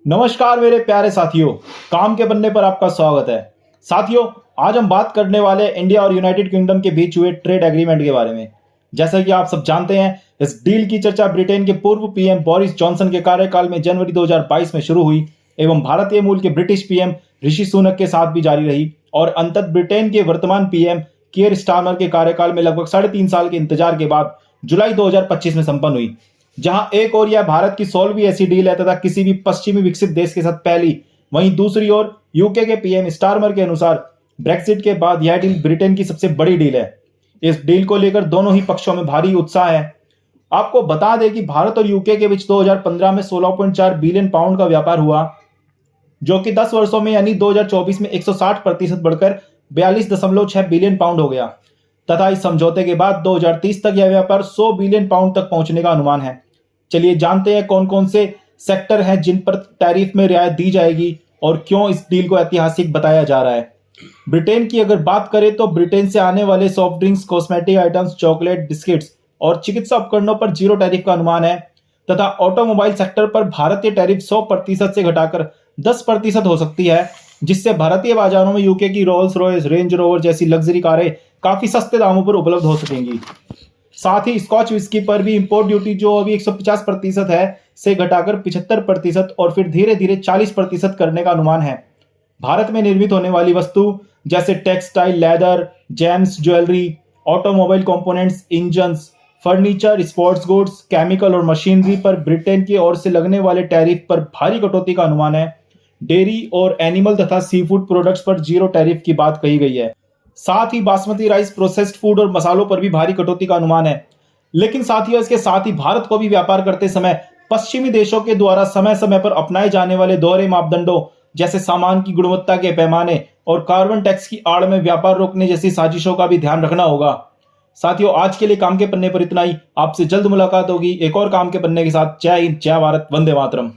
नमस्कार मेरे प्यारे साथियों, काम के बनने पर आपका स्वागत है। साथियों, आज हम बात करने वाले हैं इंडिया और यूनाइटेड किंगडम के बीच हुए ट्रेड एग्रीमेंट के बारे में। जैसा कि आप सब जानते हैं, इस डील की चर्चा ब्रिटेन के पूर्व पीएम बोरिस जॉनसन के कार्यकाल में जनवरी 2022 में शुरू हुई एवं भारतीय मूल के ब्रिटिश पीएम ऋषि सुनक के साथ भी जारी रही और अंततः ब्रिटेन के वर्तमान पीएम कियर स्टारमर के कार्यकाल में लगभग 3.5 साल के इंतजार के बाद जुलाई 2025 में संपन्न हुई। जहां एक ओर यह भारत की 16वीं ऐसी डील है तथा किसी भी पश्चिमी विकसित देश के साथ पहली, वहीं दूसरी ओर यूके के पीएम स्टारमर के अनुसार ब्रेक्सिट के बाद यह डील ब्रिटेन की सबसे बड़ी डील है। इस डील को लेकर दोनों ही पक्षों में भारी उत्साह है। आपको बता दें कि भारत और यूके के बीच 2015 में 16.4 बिलियन पाउंड का व्यापार हुआ, जो कि 10 वर्षों में यानी 2024 में 160% बढ़कर 42.6 बिलियन पाउंड हो गया तथा इस समझौते के बाद 2030 तक यह व्यापार 100 बिलियन पाउंड तक पहुंचने का अनुमान है। चलिए जानते हैं कौन कौन से सेक्टर हैं जिन पर टैरिफ में रियायत दी जाएगी और क्यों इस डील को ऐतिहासिक बताया जा रहा है। ब्रिटेन की अगर बात करें तो ब्रिटेन से आने वाले soft drinks, cosmetic items, chocolate, biscuits और चिकित्सा उपकरणों पर 0 टैरिफ का अनुमान है तथा ऑटोमोबाइल सेक्टर पर भारतीय टैरिफ 100% से घटाकर 10% हो सकती है, जिससे भारतीय बाजारों में यूके की रोल्स रॉयस, रेंज रोवर जैसी लग्जरी कारें काफी सस्ते दामों पर उपलब्ध हो सकेंगी। साथ ही स्कॉच विस्की पर भी इंपोर्ट ड्यूटी जो अभी 150% है से घटाकर 75% और फिर धीरे धीरे 40% करने का अनुमान है। भारत में निर्मित होने वाली वस्तु जैसे textile, leather, James, jewellery, automobile components, engines, furniture, sports goods, chemical और मशीनरी पर ब्रिटेन की ओर से लगने वाले टैरिफ पर भारी कटौती का अनुमान है। डेयरी और एनिमल तथा सी फूड प्रोडक्ट्स पर 0 टैरिफ की बात कही गई है। साथ ही बासमती राइस, प्रोसेस्ड फूड और मसालों पर भी भारी कटौती का अनुमान है। लेकिन साथियों, इसके साथ ही भारत को भी व्यापार करते समय पश्चिमी देशों के द्वारा समय समय पर अपनाए जाने वाले दोहरे मापदंडों जैसे सामान की गुणवत्ता के पैमाने और कार्बन टैक्स की आड़ में व्यापार रोकने जैसी साजिशों का भी ध्यान रखना होगा। साथियों, आज के लिए काम के पन्ने पर इतना ही। आपसे जल्द मुलाकात होगी एक और काम के पन्ने के साथ। जय हिंद, जय भारत, वंदे मातरम।